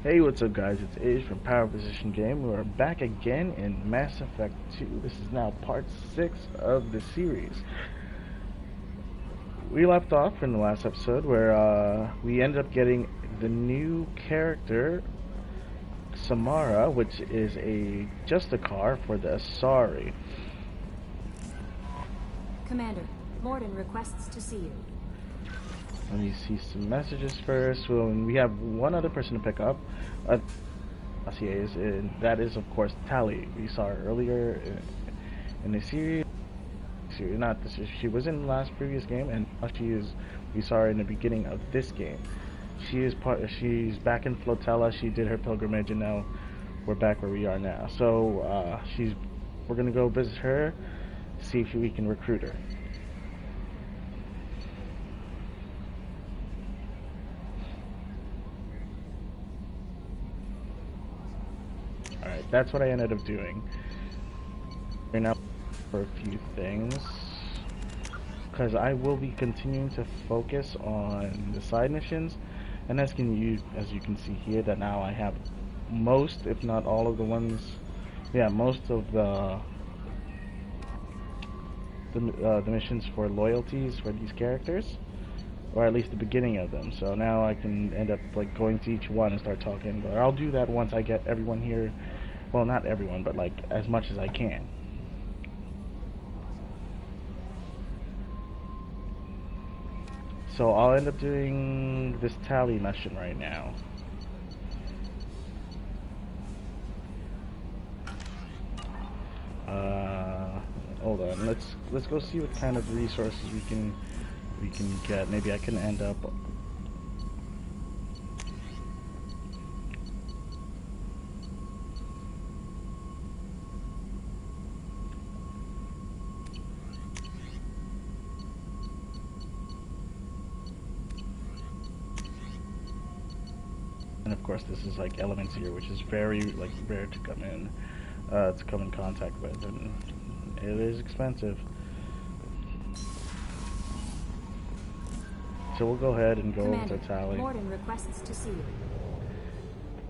Hey, what's up guys, it's Age from Power Position Game. We're back again in Mass Effect 2. This is now part 6 of the series. We left off in the last episode where we ended up getting the new character, Samara, which is just a car for the Asari. Commander, Morden requests to see you. Let me see some messages first. Well, we have one other person to pick up. Dossiers, and that is of course Tali. We saw her earlier in the series. Not this. She was in the last previous game, and now she is. We saw her in the beginning of this game. She's back in Flotilla. She did her pilgrimage, and now we're back where we are now. So we're gonna go visit her, see if we can recruit her. Alright, that's what I ended up doing. Right now for a few things, because I will be continuing to focus on the side missions, and as you can see here, that now I have most, if not all of the ones, most of the missions for loyalties for these characters, or at least the beginning of them. So now I can end up like going to each one and start talking, but I'll do that once I get everyone here. Well, not everyone, but like as much as I can. So I'll end up doing this Tali mission right now. Hold on, let's go see what kind of resources we can get. Maybe I can end up. And of course, this is like elements here, which is very like rare to come in contact with, and it is expensive. So we'll go ahead and go over to Tali. Morden requests to see you.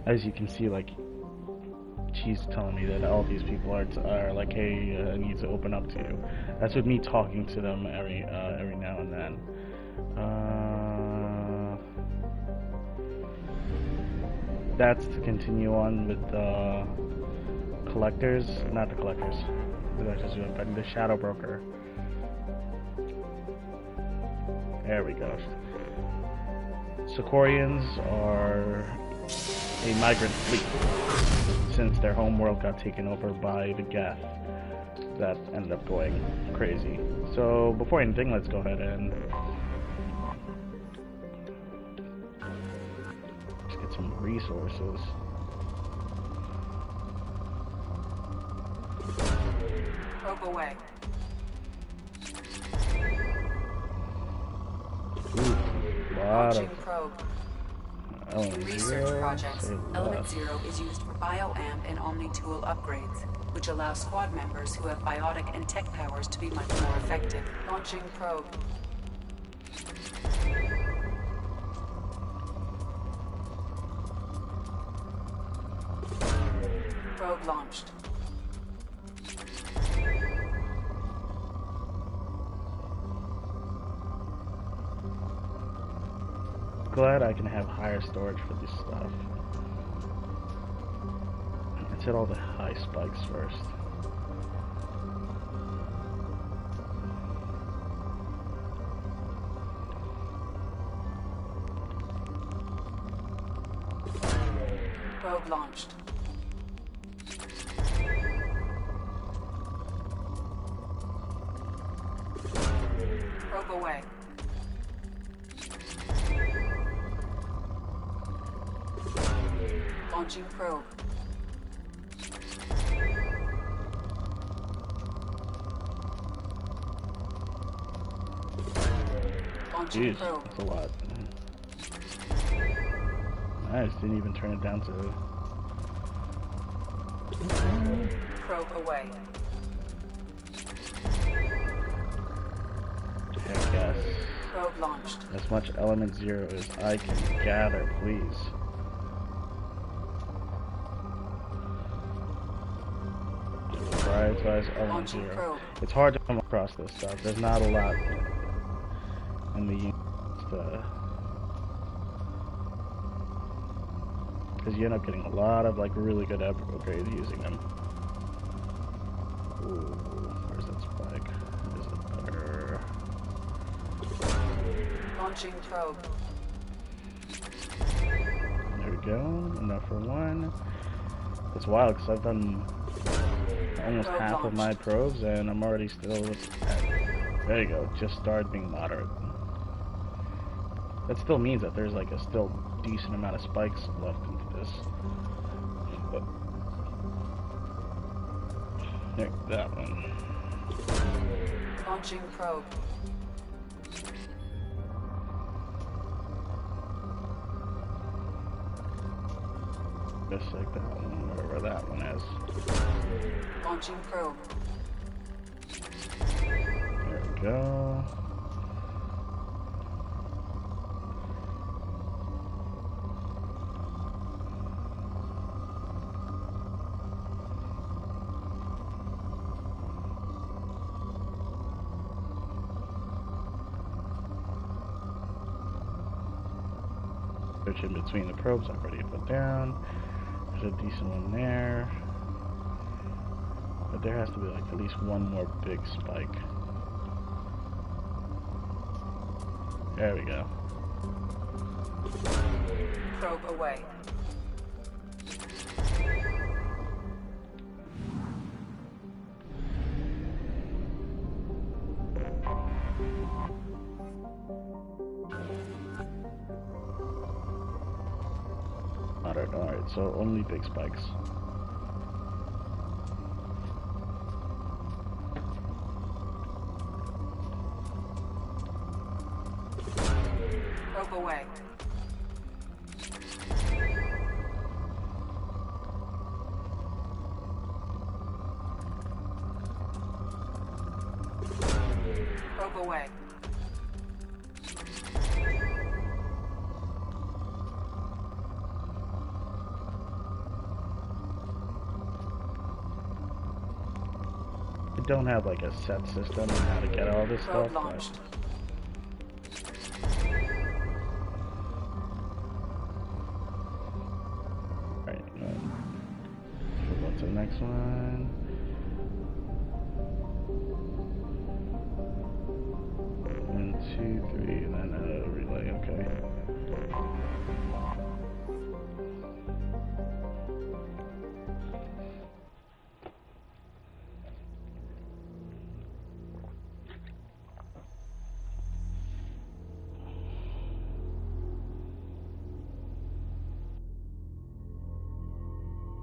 As you can see, like she's telling me that all these people are like, hey, I need to open up to you. That's with me talking to them every now and then. That's to continue on with the collectors, not the collectors. But the shadow broker. There we go. Sicorians are a migrant fleet since their home world got taken over by the Geth. That ended up going crazy. So before anything, let's go ahead and let's get some resources. Probe away. Launching probe. Research projects. Element 0 is used for bioamp and omni-tool upgrades, which allow squad members who have biotic and tech powers to be much more effective. Launching probe. Probe launched. Glad I can have higher storage for this stuff. Let's hit all the high spikes first. Probe launched. Probe away. Launching probe. Launching Jeez, probe. that's a lot. I just didn't even turn it down to... Probe away. Heck yes. Probe launched. As much element 0 as I can gather, please. prioritize Launching L10. probe. It's hard to come across this stuff. There's not a lot in the units because you end up getting a lot of like really good upgrades using them. Ooh, where's that spike? Is it better? Launching probe. There we go. Enough for one. It's wild because I've done almost Probe half of launched. my probes and I'm already still at, there you go, just started being moderate. That still means that there's like a still decent amount of spikes left into this. But there, that one. Launching probe. Just like that one, wherever that one is. Launching probe. There we go. Search in between the probes I've already put down. There's a decent one there. But there has to be like at least one more big spike. There we go. Probe away. Alright, so only big spikes. Probe away. Probe away. I don't have like a set system on how to get all this Probe stuff. launched. Alright, move on to the next one. One, two, three, and then a relay, okay.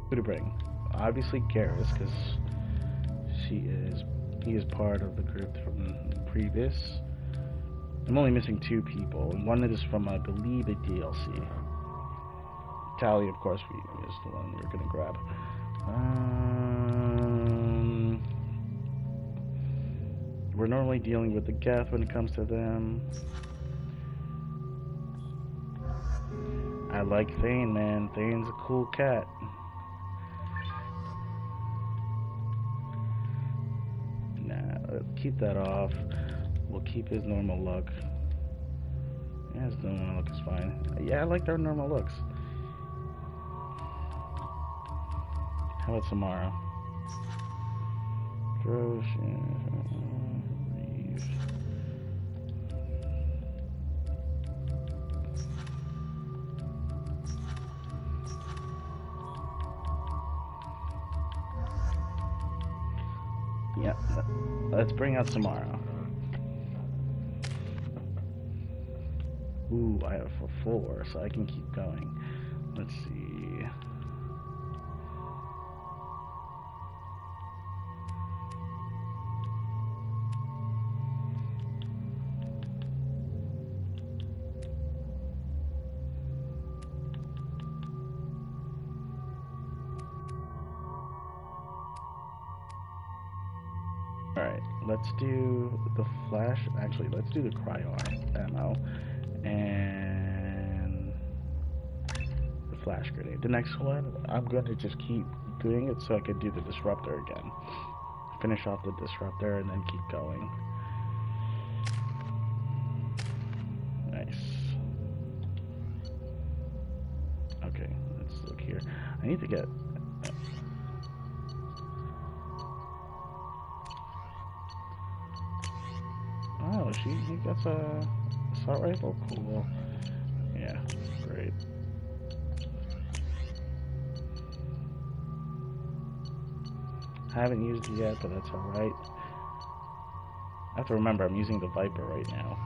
Who to bring? Obviously Garrus, because he is part of the group from previous. I'm only missing two people, and one is from, I believe, a DLC. Tally, of course, is the one we're gonna grab. We're normally dealing with the Geth when it comes to them. I like Thane, man. Thane's a cool cat. Keep that off. We'll keep his normal look. Yeah, his normal look is fine. Yeah, I like their normal looks. How about Samara? Yeah, let's bring out Samara. Ooh, I have a 4, so I can keep going. Let's see. Alright, let's do the flash. Actually, let's do the cryo ammo. And the flash grenade. The next one, I'm going to just keep doing it so I can do the disruptor again. finish off the disruptor and then keep going. Nice. Okay, let's look here. I need to get... Oh, he gets a assault rifle? Cool. Yeah, great. Haven't used it yet, but that's alright. I have to remember I'm using the Viper right now.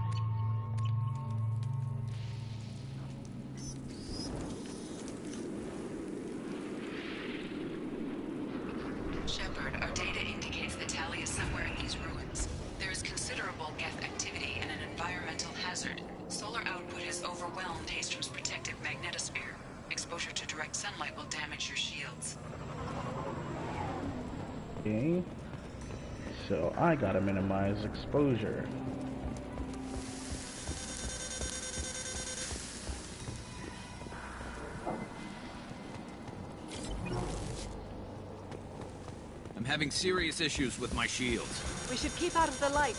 Shepard, our data indicates that Tali is somewhere in these ruins. There is considerable Geth activity and an environmental hazard. Solar output has overwhelmed Hastrom's protective magnetosphere. Exposure to direct sunlight will damage your shields. Okay. So I gotta minimize exposure. I'm having serious issues with my shields. We should keep out of the light.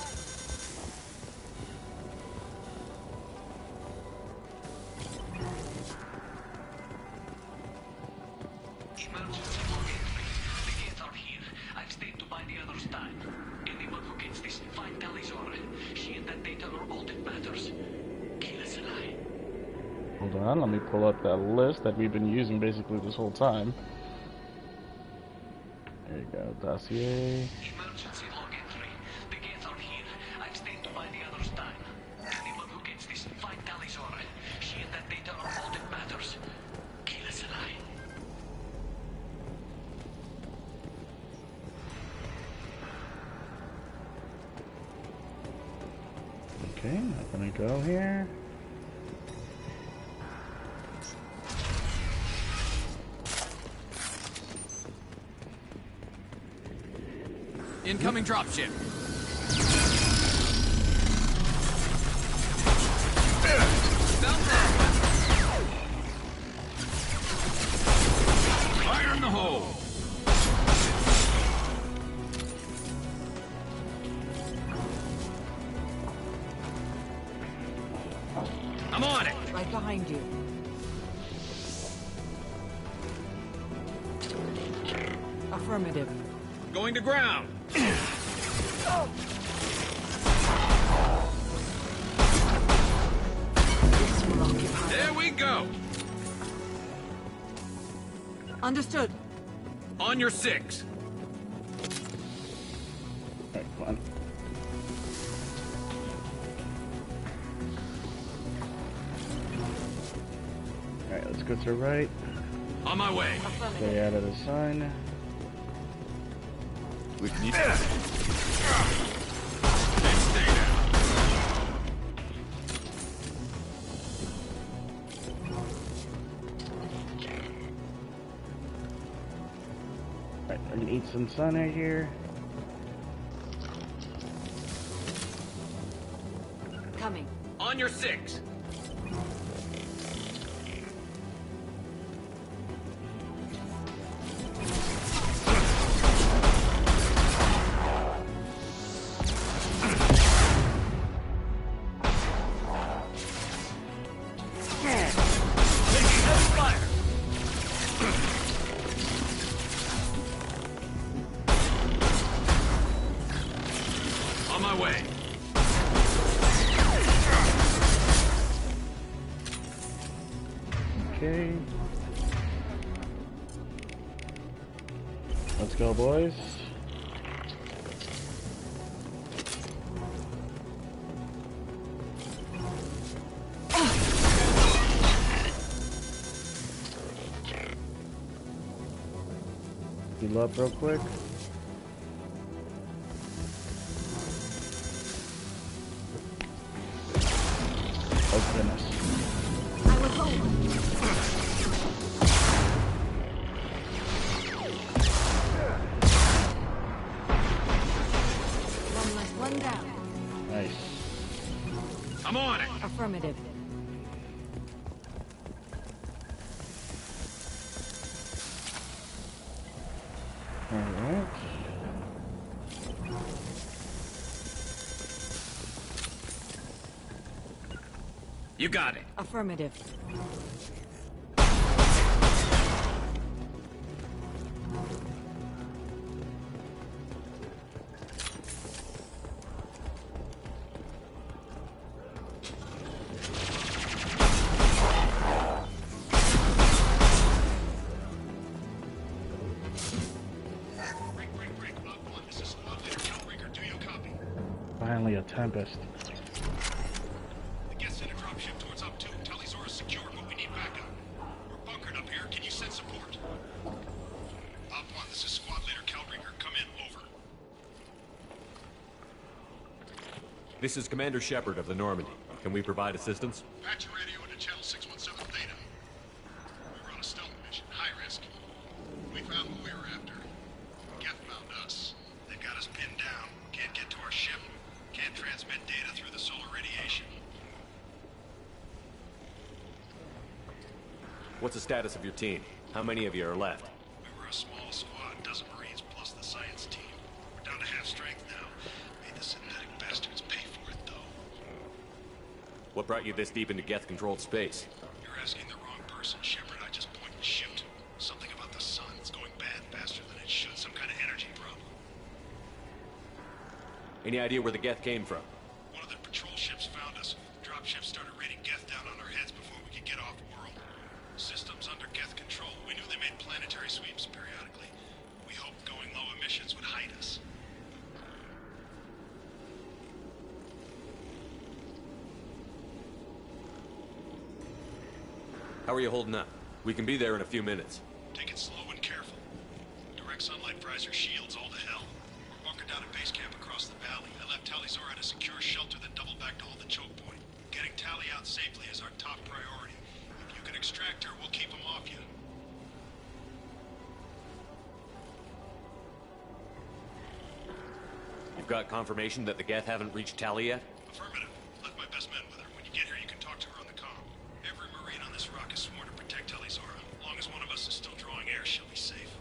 Emergency log entry. The gates are here. I've stayed to buy the others time. Anyone who gets this, find Talizora. She and that data are all that matters. Kill us alive. Hold on, let me pull up that list that we've been using basically this whole time. There you go, dossier. Emergency log entry. The gates are here. I've stayed to buy the others time. Anyone who gets this, find Talizora. She and that data are all that matters. Kill us alive. Okay, I'm gonna go here. Incoming dropship. Fire in the hole. I'm on it. Right behind you. Affirmative. Going to ground. This will occupy. There we go. Understood. On your 6. Alright, come on. Alright, let's go to the right. On my way. Stay out of the sun. Can't stay down. Alright, I can eat some sun right here. Coming. On your 6. On my way. Okay. Let's go, boys. Heal up real quick. Oh goodness. I will hold. One less, one down. Nice. I'm on it. Affirmative. Alright. You got it. Affirmative. Finally, a Tempest. The guests in a dropship towards Up 2. Talisaurus secured, but we need backup. We're bunkered up here. Can you send support? Op 1, this is Squad Leader Calbringer. Come in. Over. This is Commander Shepard of the Normandy. Can we provide assistance? Patch your radio into Channel 617 Theta. We were on a stealth mission. High risk. We found what we were after. Geth found us. They got us pinned down. Can't get to our ship. Can't transmit data through the solar radiation. What's the status of your team? How many of you are left? We were a small squad, dozen Marines plus the science team. We're down to half strength now. Made the synthetic bastards pay for it, though. What brought you this deep into Geth-controlled space? You're asking the wrong person, Shepard. I just point and shoot. Something about the sun. It's going bad faster than it should. Some kind of energy problem. Any idea where the Geth came from? One of the patrol ships found us. Dropships started raining Geth down on our heads before we could get off-world. Systems under Geth control. We knew they made planetary sweeps periodically. We hoped going low emissions would hide us. How are you holding up? We can be there in a few minutes. Take it slow and careful. Direct sunlight fries your shields all to hell. We're bunkered down at base camp across the valley. I left Talisaur at a secure shelter, then doubled back to hold the choke point. Getting Tali out safely is our top priority. If you can extract her, we'll keep them off you. You've got confirmation that the Geth haven't reached Tali yet? Affirmative. Left my best men with her. When you get here, you can talk to her on the comm. Every Marine on this rock is sworn to protect Talisaur. As long as one of us is still drawing air, she'll be safe.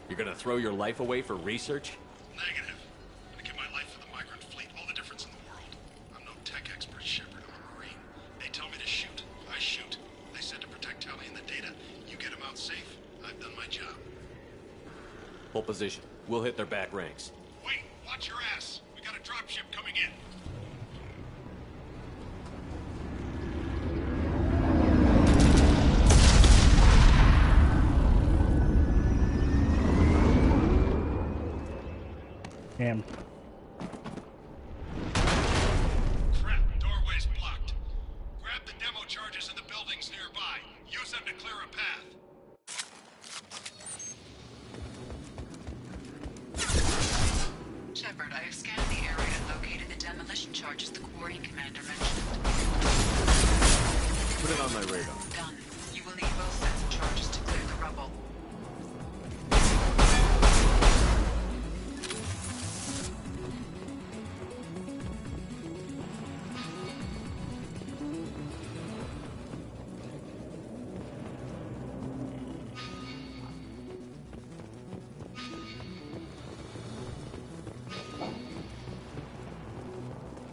You're gonna throw your life away for research? Negative. I'm gonna give my life for the migrant fleet. All the difference in the world. I'm no tech expert, Shepard. I'm a Marine. They tell me to shoot. I shoot. They said to protect Tali and the data. You get them out safe. I've done my job. Hold position. We'll hit their back ranks. Wait! Watch your ass! We got a dropship coming in. Damn. Crap, doorway's blocked. Grab the demo charges in the buildings nearby. Use them to clear a path. Shepard, I have scanned the area and located the demolition charges the quarry commander mentioned. Put it on my radar. Done. You will need both sets of charges to clear the rubble.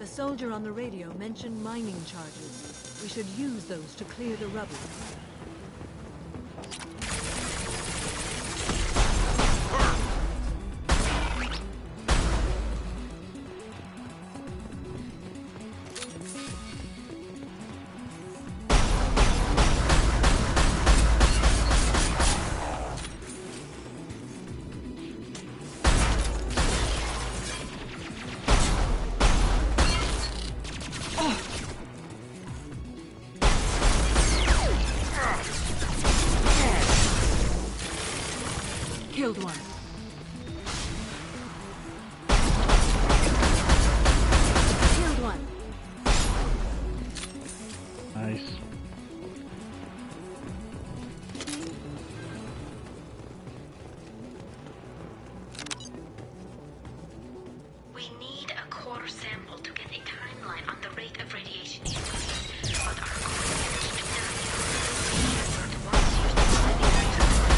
The soldier on the radio mentioned mining charges. We should use those to clear the rubble. Killed one. Killed one. Nice. We need a core sample to get a timeline on the rate of radiation increase, but our core is Shepard wants you to find the demolition charges.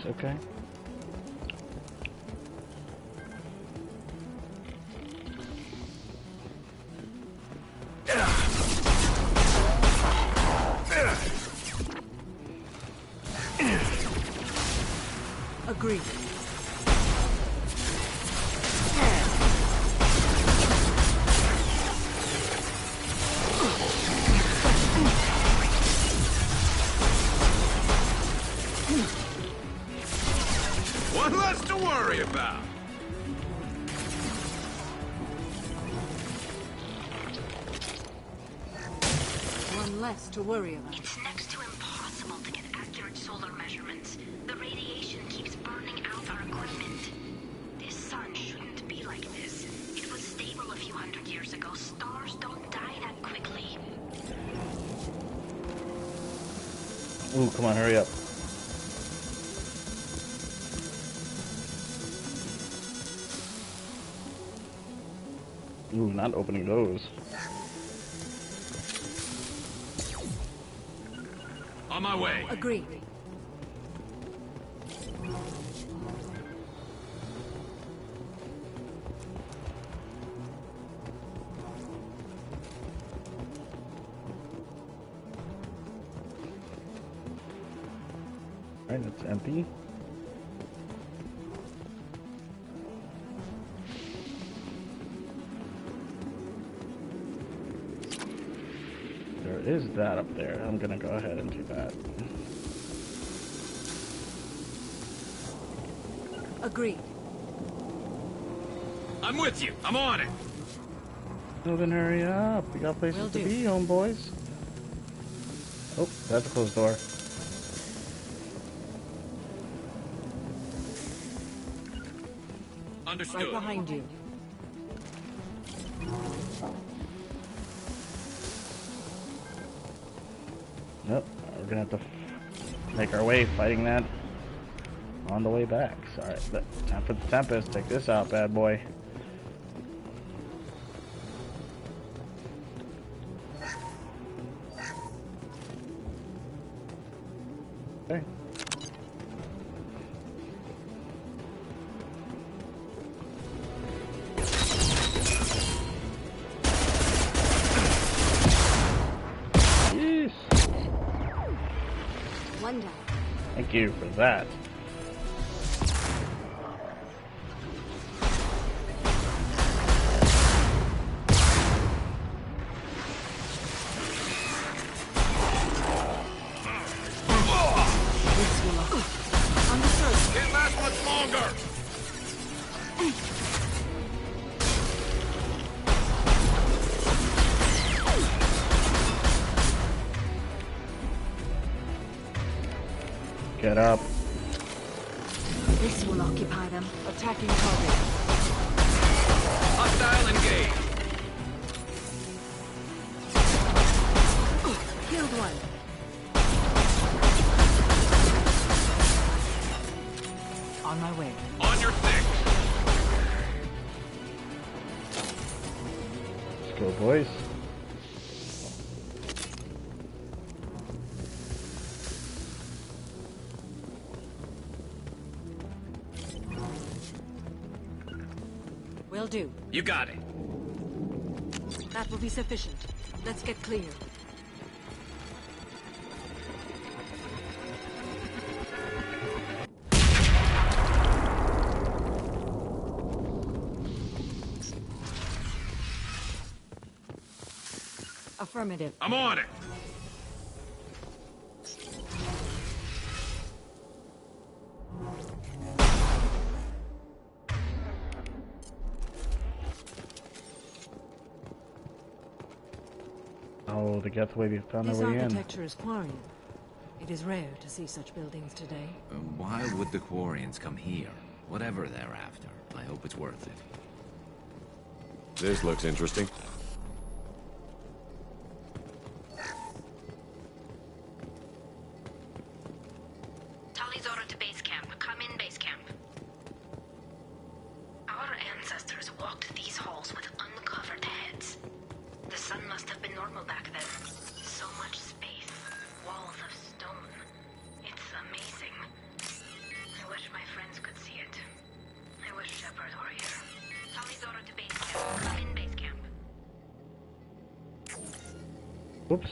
okay. Agreed. One less to worry about. One less to worry about. It's next to impossible to get accurate solar measurements. The radiation keeps burning out our equipment. This sun shouldn't be like this. It was stable a few hundred years ago. Stars don't die that quickly. Ooh, come on, hurry up. Ooh, not opening those. On my way. Agreed. Alright, that's empty. There is that up there. I'm gonna go ahead and do that. Agreed. I'm with you. I'm on it. Well, then hurry up. We got places Will to do. be, homeboys. Oh, that's a closed door. Understood. Right behind you. Nope. We're gonna have to make our way fighting that on the way back. Alright, time for the Tempest. Take this out, bad boy. Okay. Jeez. One down. Thank you for that. Can't last much longer. Get up. This will occupy them. Attacking target. Hostile engaged. Killed one. On my way. On your six. Let's go, boys. Will do. You got it. That will be sufficient. Let's get clear. Affirmative. I'm on it. Oh, the Gethway, we found our This way in. architecture is Quarian. It is rare to see such buildings today. Why would the Quarians come here? Whatever they're after, I hope it's worth it. This looks interesting. Tali's order to base camp. Come in, base camp. Our ancestors walked these halls with uncovered heads. The sun must have been normal back then. So much space. Walls of stone. It's amazing. Whoops.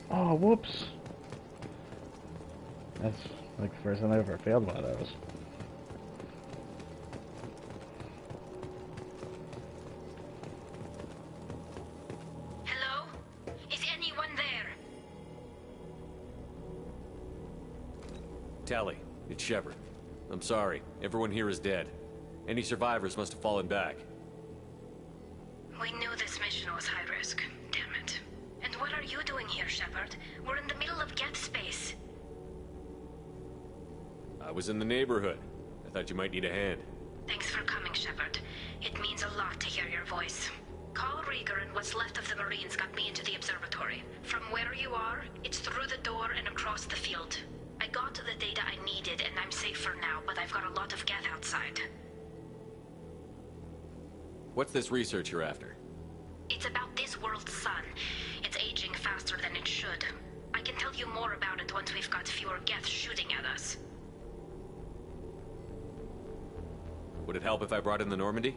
Oh, whoops. That's like the first time I ever failed one of those. Hello? Is anyone there? Tally, it's Shepard. I'm sorry. Everyone here is dead. Any survivors must have fallen back. We knew this mission was high risk. Damn it. And what are you doing here, Shepard? We're in the middle of Geth space. I was in the neighborhood. I thought you might need a hand. Thanks for coming, Shepard. It means a lot to hear your voice. Call Rieger and what's left of the Marines got me into the observatory. From where you are, it's through the door and across the field. I got to the data I needed and I'm safe for now, but I've got a lot of Geth outside. What's this research you're after? It's about this world's sun. It's aging faster than it should. I can tell you more about it once we've got fewer Geth shooting at us. Would it help if I brought in the Normandy?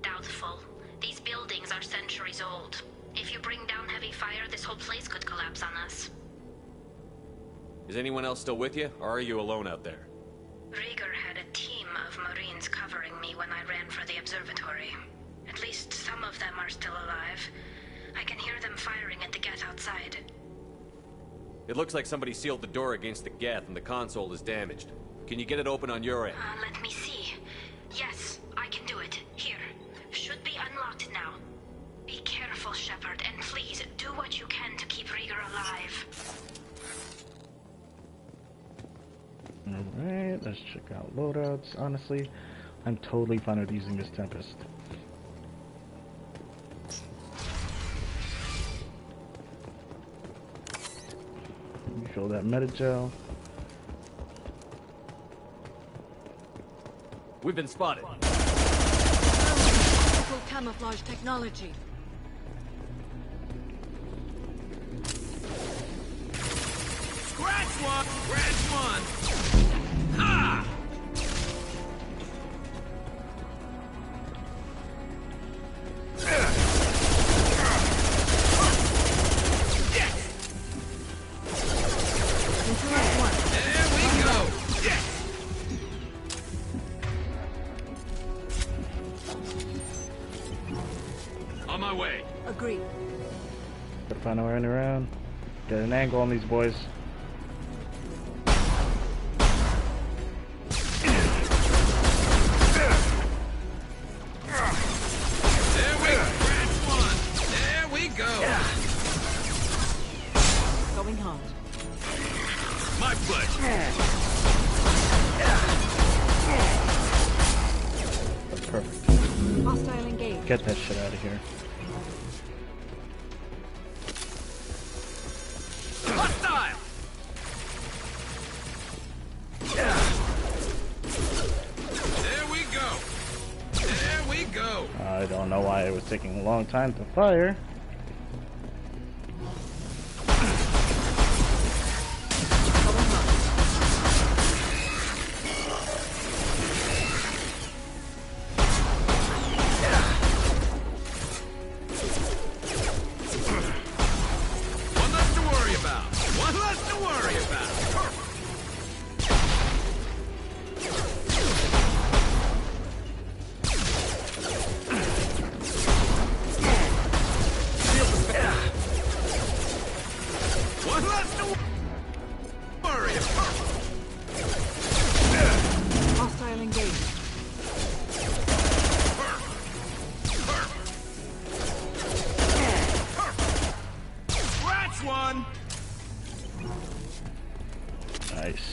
Doubtful. These buildings are centuries old. If you bring down heavy fire, this whole place could collapse on us. Is anyone else still with you, or are you alone out there? Rieger had a team of Marines covering me when I ran for the observatory. At least some of them are still alive. I can hear them firing at the Geth outside. It looks like somebody sealed the door against the Geth and the console is damaged. Can you get it open on your end? Let me see. Yes, I can do it. Here. Should be unlocked now. Be careful, Shepard, and please do what you can to keep Rieger alive. Alright, let's check out loadouts. Honestly, I'm totally fine with using this Tempest. Refill that metagel. We've been spotted. Optical camouflage technology. Scratch one! Scratch one! Ha! Interact one. There we go! Yes! On my way. Agreed. Gotta find a way around. Get an angle on these boys. There we go! Scratch one! There we go! Going hard. My pleasure. That's perfect. Hostile engaged. Get that shit out of here. Hostile! There we go! There we go! I don't know why it was taking a long time to fire. One less to worry about! One less to worry about! One less to worry about! Hostile engaged. Scratch one! Nice.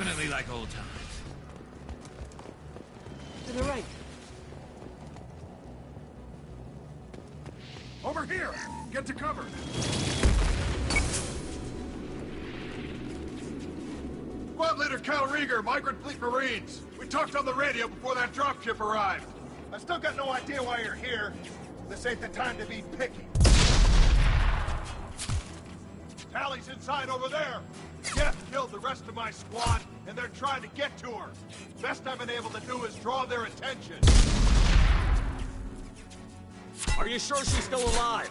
Definitely like old times. To the right. Over here! Get to cover! Squad Leader Cal Rieger, Migrant Fleet Marines. We talked on the radio before that dropship arrived. I still got no idea why you're here. This ain't the time to be picky. Tally's inside over there. Jeff killed the rest of my squad, and they're trying to get to her. Best I've been able to do is draw their attention. Are you sure she's still alive?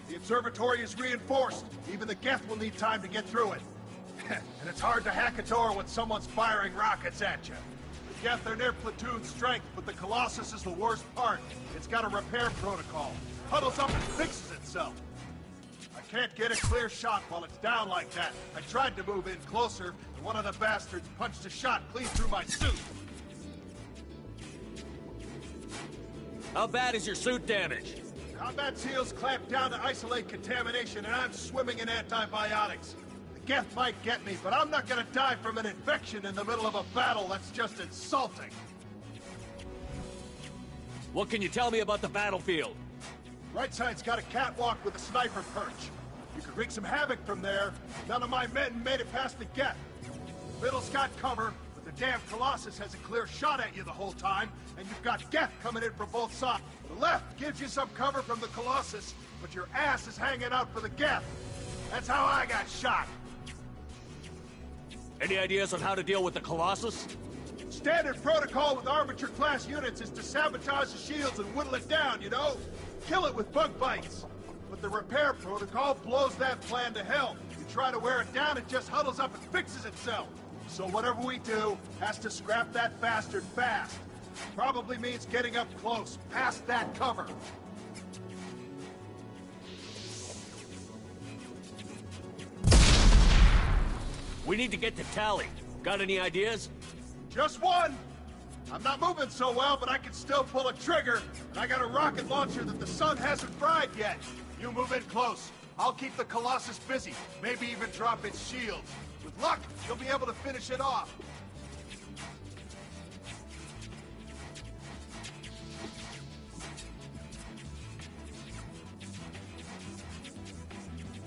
The observatory is reinforced. Even the Geth will need time to get through it. And it's hard to hack a door when someone's firing rockets at you. The Geth are near platoon strength, but the Colossus is the worst part. It's got a repair protocol. Huddles up and fixes itself. I can't get a clear shot while it's down like that. I tried to move in closer, and one of the bastards punched a shot clean through my suit. How bad is your suit damaged? Combat SEALs clamp down to isolate contamination, and I'm swimming in antibiotics. The Geth might get me, but I'm not gonna die from an infection in the middle of a battle. That's just insulting. What can you tell me about the battlefield? Right side's got a catwalk with a sniper perch. You could wreak some havoc from there. None of my men made it past the Geth. The middle's got cover, but the damn Colossus has a clear shot at you the whole time, and you've got Geth coming in from both sides. The left gives you some cover from the Colossus, but your ass is hanging out for the Geth. That's how I got shot. Any ideas on how to deal with the Colossus? Standard protocol with Armature-class units is to sabotage the shields and whittle it down, you know? Kill it with bug bites. But the repair protocol blows that plan to hell. You try to wear it down, it just huddles up and fixes itself. So whatever we do has to scrap that bastard fast. Probably means getting up close, past that cover. We need to get to Tally. Got any ideas? Just one! I'm not moving so well, but I can still pull a trigger, and I got a rocket launcher that the sun hasn't fried yet. You move in close. I'll keep the Colossus busy, maybe even drop its shields. With luck, you'll be able to finish it off.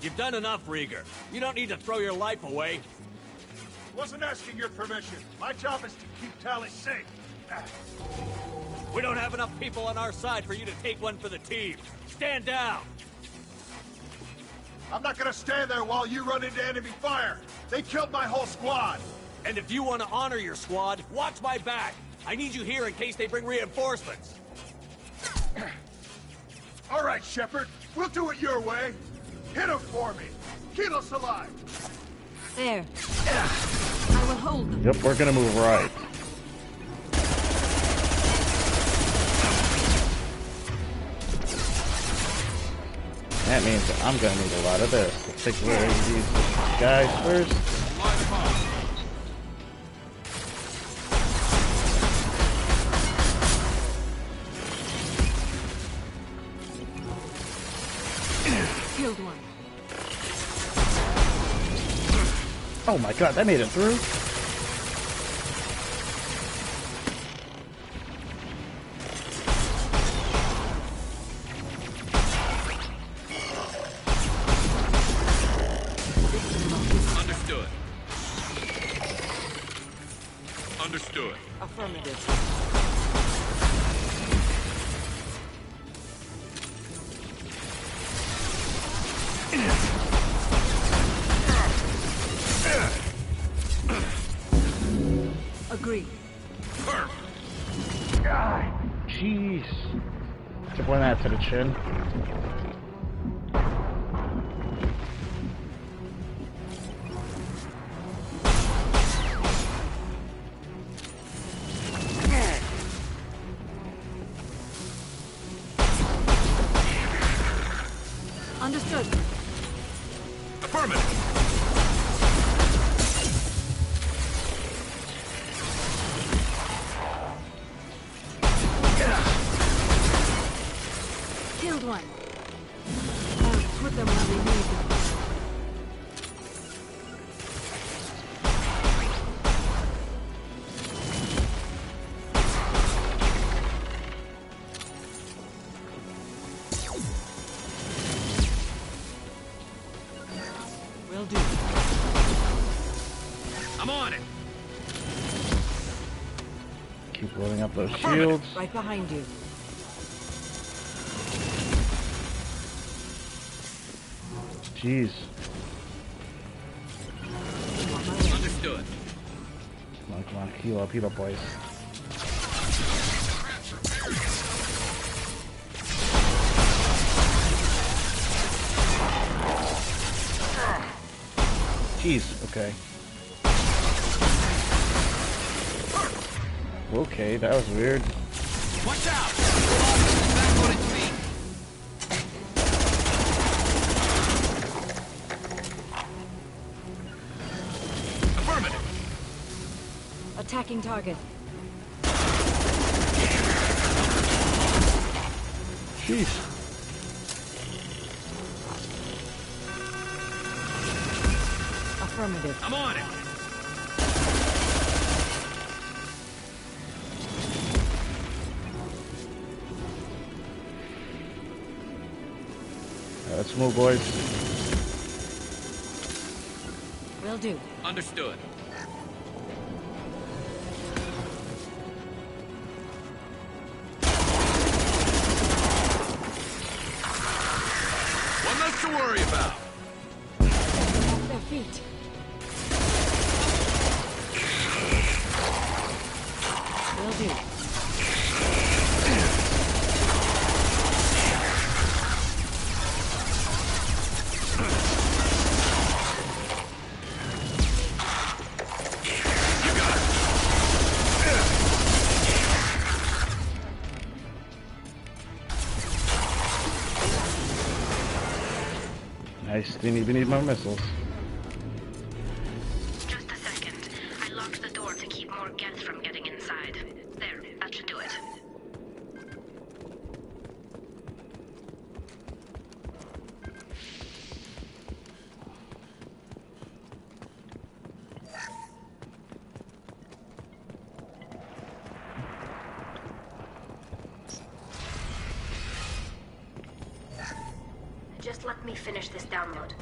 You've done enough, Rieger. You don't need to throw your life away. Wasn't asking your permission. My job is to keep Tally safe. We don't have enough people on our side for you to take one for the team. Stand down! I'm not gonna stand there while you run into enemy fire. They killed my whole squad. And if you want to honor your squad, watch my back. I need you here in case they bring reinforcements. All right, Shepard. We'll do it your way. Hit him for me. Keep us alive. There. I will hold them. Yep, we're gonna move right. That means that I'm gonna need a lot of this. Let's take away these guys first. Killed one. Oh my god, that made it through. Understood. Understood. Affirmative. Agree. Jeez. Took one that to the chin. Understood. Affirmative. Killed one. I'll put them where we need them. Will do. I'm on it. Keep loading up those shields. Right behind you. Jeez. Understood. Come on, heal up, boys. Jeez, okay. Okay, that was weird. Watch out! Back on its feet. Affirmative. Attacking target. Jeez. Affirmative. I'm on it. Let's move, boys. Will do. Understood. One less to worry about. Off their feet. Will do. Nice. Didn't even need my missiles. Just a second. I locked the door to keep more geth from getting inside. There, that should do it. Just let me finish this download.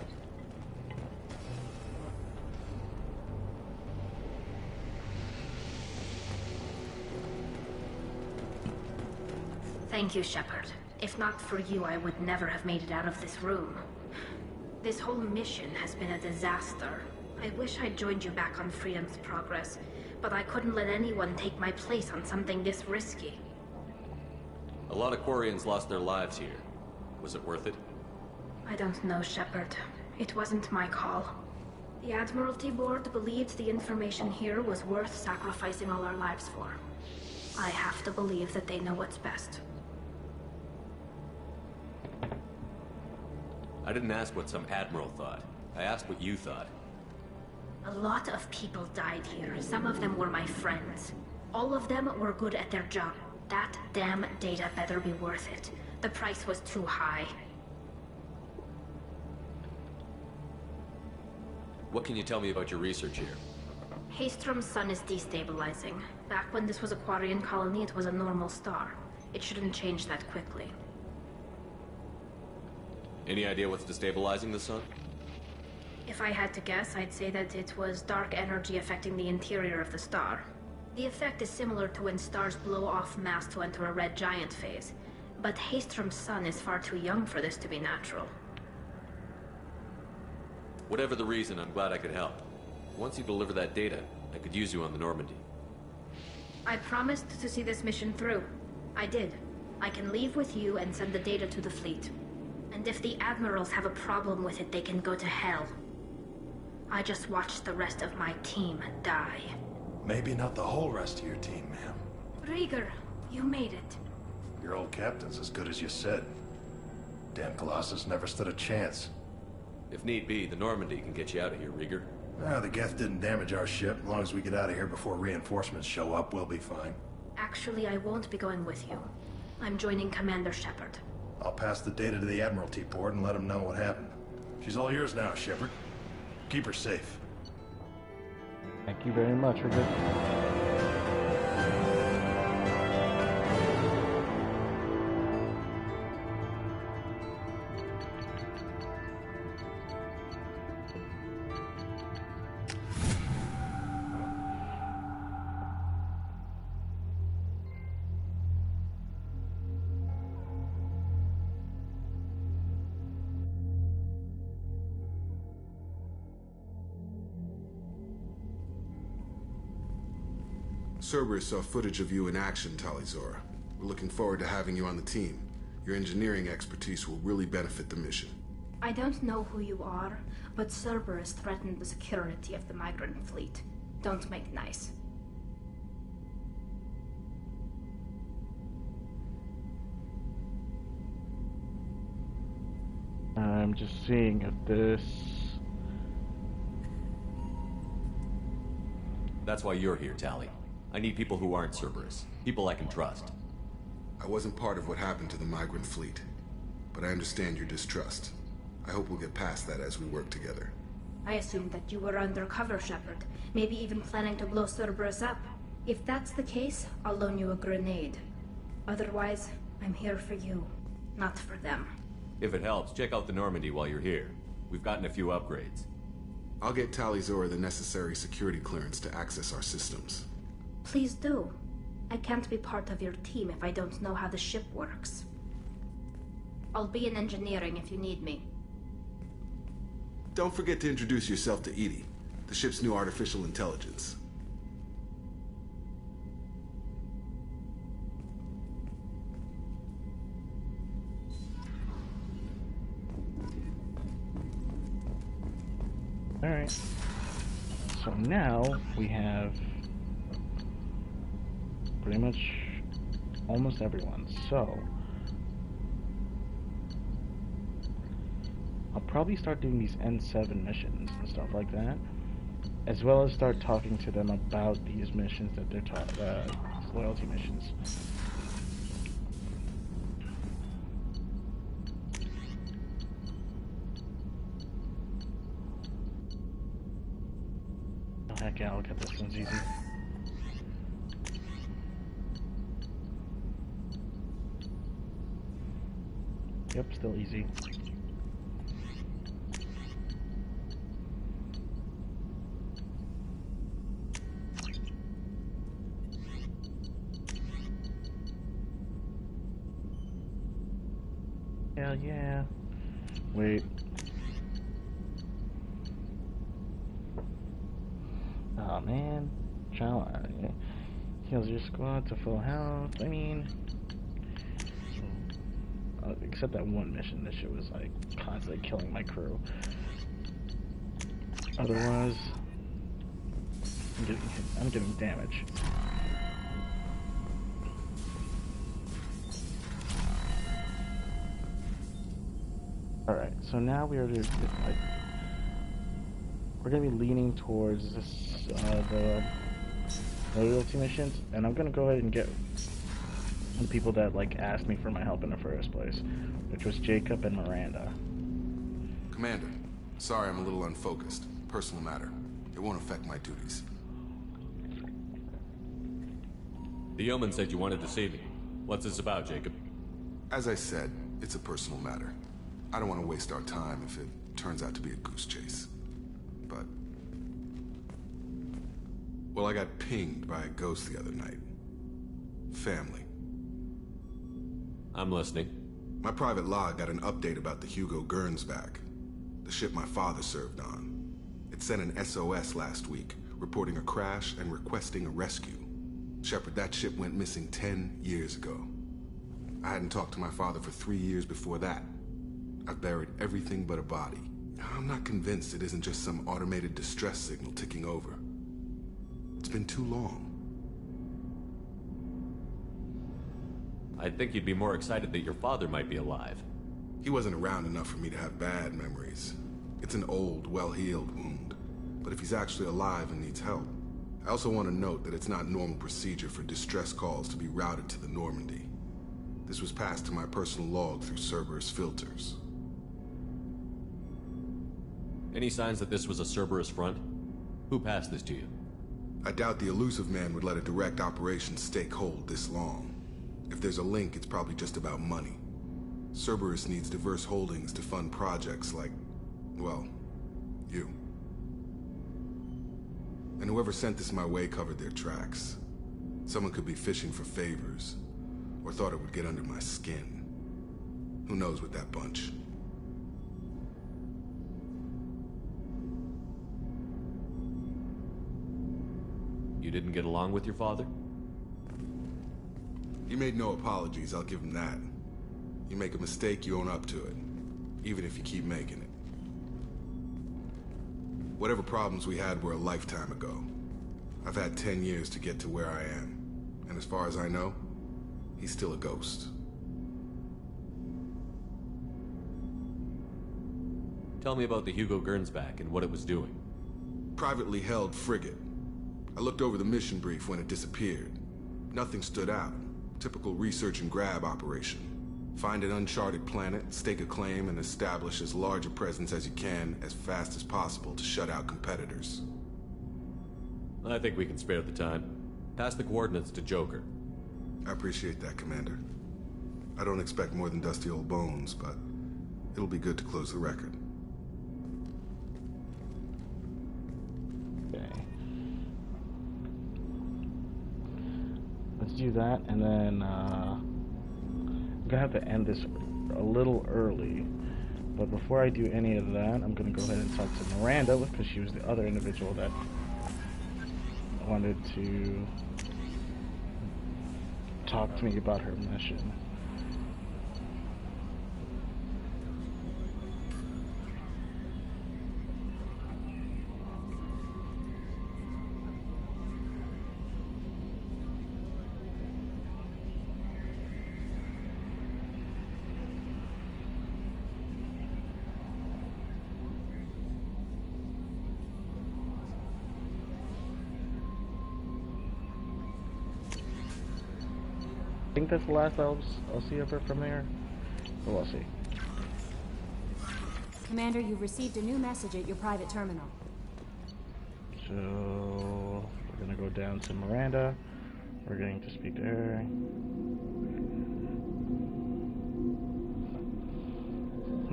Thank you, Shepard. If not for you, I would never have made it out of this room. This whole mission has been a disaster. I wish I'd joined you back on Freedom's Progress, but I couldn't let anyone take my place on something this risky. A lot of Quarians lost their lives here. Was it worth it? I don't know, Shepard. It wasn't my call. The Admiralty Board believed the information here was worth sacrificing all our lives for. I have to believe that they know what's best. I didn't ask what some admiral thought. I asked what you thought. A lot of people died here. Some of them were my friends. All of them were good at their job. That damn data better be worth it. The price was too high. What can you tell me about your research here? Hastrom's sun is destabilizing. Back when this was a Quarian colony, it was a normal star. It shouldn't change that quickly. Any idea what's destabilizing the sun? If I had to guess, I'd say that it was dark energy affecting the interior of the star. The effect is similar to when stars blow off mass to enter a red giant phase. But Hastrom's sun is far too young for this to be natural. Whatever the reason, I'm glad I could help. Once you deliver that data, I could use you on the Normandy. I promised to see this mission through. I did. I can leave with you and send the data to the fleet. And if the admirals have a problem with it, they can go to hell. I just watched the rest of my team die. Maybe not the whole rest of your team, ma'am. Rieger, you made it. Your old captain's as good as you said. Damn Colossus never stood a chance. If need be, the Normandy can get you out of here, Rieger. The Geth didn't damage our ship. As long as we get out of here before reinforcements show up, we'll be fine. Actually, I won't be going with you. I'm joining Commander Shepard. I'll pass the data to the Admiralty Board and let them know what happened. She's all yours now, Shepard. Keep her safe. Thank you very much, Richard. Cerberus saw footage of you in action, Talizora. We're looking forward to having you on the team. Your engineering expertise will really benefit the mission. I don't know who you are, but Cerberus threatened the security of the migrant fleet. Don't make nice. I'm just seeing if this... That's why you're here, Tali. I need people who aren't Cerberus. People I can trust. I wasn't part of what happened to the migrant fleet, but I understand your distrust. I hope we'll get past that as we work together. I assumed that you were undercover, Shepard. Maybe even planning to blow Cerberus up. If that's the case, I'll loan you a grenade. Otherwise, I'm here for you, not for them. If it helps, check out the Normandy while you're here. We've gotten a few upgrades. I'll get Talizora the necessary security clearance to access our systems. Please do. I can't be part of your team if I don't know how the ship works. I'll be in engineering if you need me. Don't forget to introduce yourself to Edie, the ship's new artificial intelligence. Alright. So now we have pretty much almost everyone. So I'll probably start doing these N7 missions and stuff like that, as well as start talking to them about these missions that they're loyalty missions. Oh, heck yeah, look at this one's easy. Yep, still easy. Hell yeah. Wait. Oh man. Heals your squad to full health. I mean, except that one mission, this shit was like constantly killing my crew. Otherwise, I'm getting damage. Alright, so now we're gonna be leaning towards this the loyalty missions, and I'm gonna go ahead and get the people that like asked me for my help in the first place, which was Jacob and Miranda. Commander, sorry I'm a little unfocused. Personal matter. It won't affect my duties. The yeoman said you wanted to see me. What's this about, Jacob? As I said, it's a personal matter. I don't want to waste our time if it turns out to be a goose chase. But... well, I got pinged by a ghost the other night. Family. I'm listening. My private log got an update about the Hugo Gernsback, the ship my father served on. It sent an SOS last week, reporting a crash and requesting a rescue. Shepard, that ship went missing 10 years ago. I hadn't talked to my father for 3 years before that. I've buried everything but a body. I'm not convinced it isn't just some automated distress signal ticking over. It's been too long. I'd think you'd be more excited that your father might be alive. He wasn't around enough for me to have bad memories. It's an old, well-healed wound. But if he's actually alive and needs help... I also want to note that it's not normal procedure for distress calls to be routed to the Normandy. This was passed to my personal log through Cerberus filters. Any signs that this was a Cerberus front? Who passed this to you? I doubt the elusive man would let a direct operation stake hold this long. If there's a link, it's probably just about money. Cerberus needs diverse holdings to fund projects like, well, you. And whoever sent this my way covered their tracks. Someone could be fishing for favors, or thought it would get under my skin. Who knows with that bunch? You You didn't get along with your father? He made no apologies, I'll give him that. You make a mistake, you own up to it. Even if you keep making it. Whatever problems we had were a lifetime ago. I've had 10 years to get to where I am. And as far as I know, he's still a ghost. Tell me about the Hugo Gernsback and what it was doing. Privately held frigate. I looked over the mission brief when it disappeared. Nothing stood out. Typical research and grab operation. Find an uncharted planet, stake a claim, and establish as large a presence as you can as fast as possible to shut out competitors. I think we can spare the time. Pass the coordinates to Joker. I appreciate that, Commander. I don't expect more than dusty old bones, but it'll be good to close the record. Okay. Let's do that, and then I'm gonna have to end this a little early. But before I do any of that, I'm gonna go ahead and talk to Miranda, because she was the other individual that wanted to talk to me about her mission. I think that's the last I'll see of her from there. But we'll see. Commander, you've received a new message at your private terminal. So we're gonna go down to Miranda. We're going to speak to her.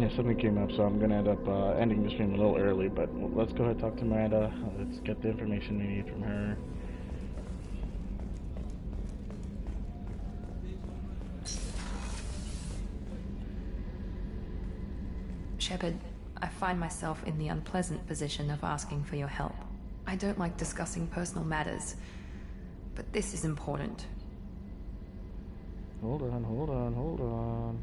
Yeah, something came up, so I'm gonna end up ending the stream a little early. But let's go ahead and talk to Miranda. Let's get the information we need from her. Shepard, I find myself in the unpleasant position of asking for your help. I don't like discussing personal matters, but this is important. Hold on.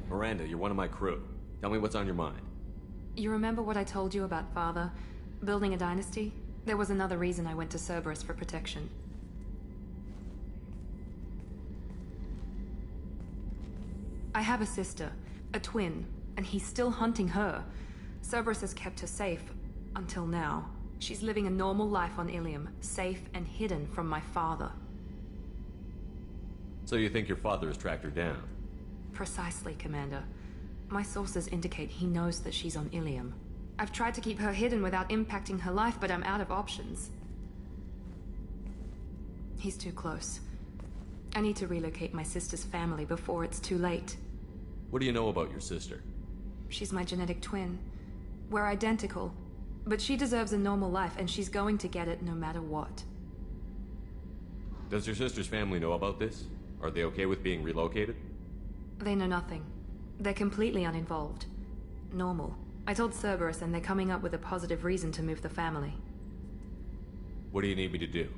Miranda, you're one of my crew. Tell me what's on your mind. You remember what I told you about Father? Building a dynasty? There was another reason I went to Cerberus for protection. I have a sister, a twin, and he's still hunting her. Cerberus has kept her safe, until now. She's living a normal life on Ilium, safe and hidden from my father. So you think your father has tracked her down? Precisely, Commander. My sources indicate he knows that she's on Ilium. I've tried to keep her hidden without impacting her life, but I'm out of options. He's too close. I need to relocate my sister's family before it's too late. What do you know about your sister? She's my genetic twin. We're identical, but she deserves a normal life, and she's going to get it no matter what. Does your sister's family know about this? Are they okay with being relocated? They know nothing. They're completely uninvolved. Normal. I told Cerberus, and they're coming up with a positive reason to move the family. What do you need me to do?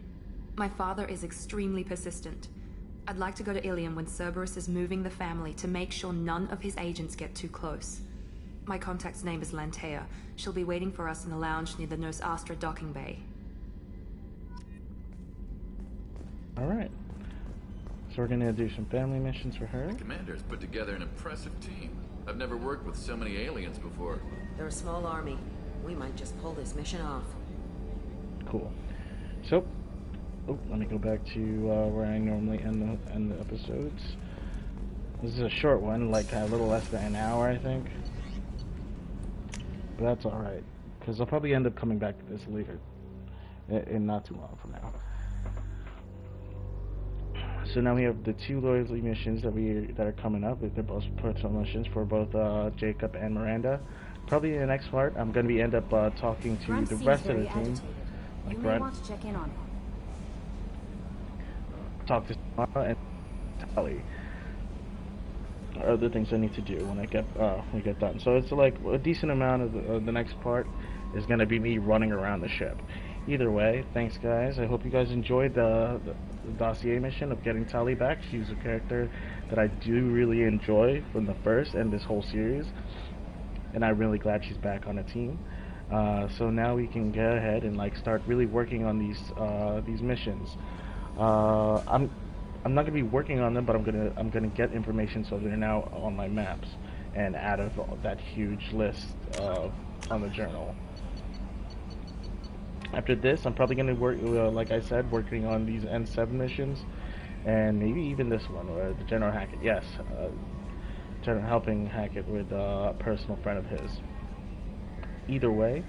My father is extremely persistent. I'd like to go to Ilium when Cerberus is moving the family to make sure none of his agents get too close. My contact's name is Lantea. She'll be waiting for us in the lounge near the Nos Astra docking bay. Alright. So we're gonna do some family missions for her. The commander's put together an impressive team. I've never worked with so many aliens before. They're a small army. We might just pull this mission off. Cool. So, let me go back to where I normally end the episodes. This is a short one, like a little less than an hour, I think. But that's alright, because I'll probably end up coming back to this later, in not too long from now. So now we have the two loyalty missions that are coming up. They're both personal missions for both Jacob and Miranda. Probably in the next part, I'm going to end up talking to the rest of the team. Like you may want to check in on him. Talk to Samara and Tali. other things I need to do when I get done. So it's like a decent amount of the next part is gonna be me running around the ship. Either way, thanks guys. I hope you guys enjoyed the dossier mission of getting Tali back. She's a character that I do really enjoy from the first and this whole series, and I'm really glad she's back on the team. So now we can go ahead and like start really working on these missions. I'm not gonna be working on them, but I'm gonna get information so they're now on my maps and out of that huge list on the journal. After this, I'm probably gonna work, like I said, working on these N7 missions, and maybe even this one, or the General Hackett. Yes, General helping Hackett with a personal friend of his. Either way,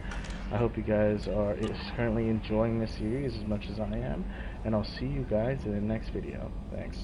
I hope you guys are currently enjoying this series as much as I am, and I'll see you guys in the next video. Thanks.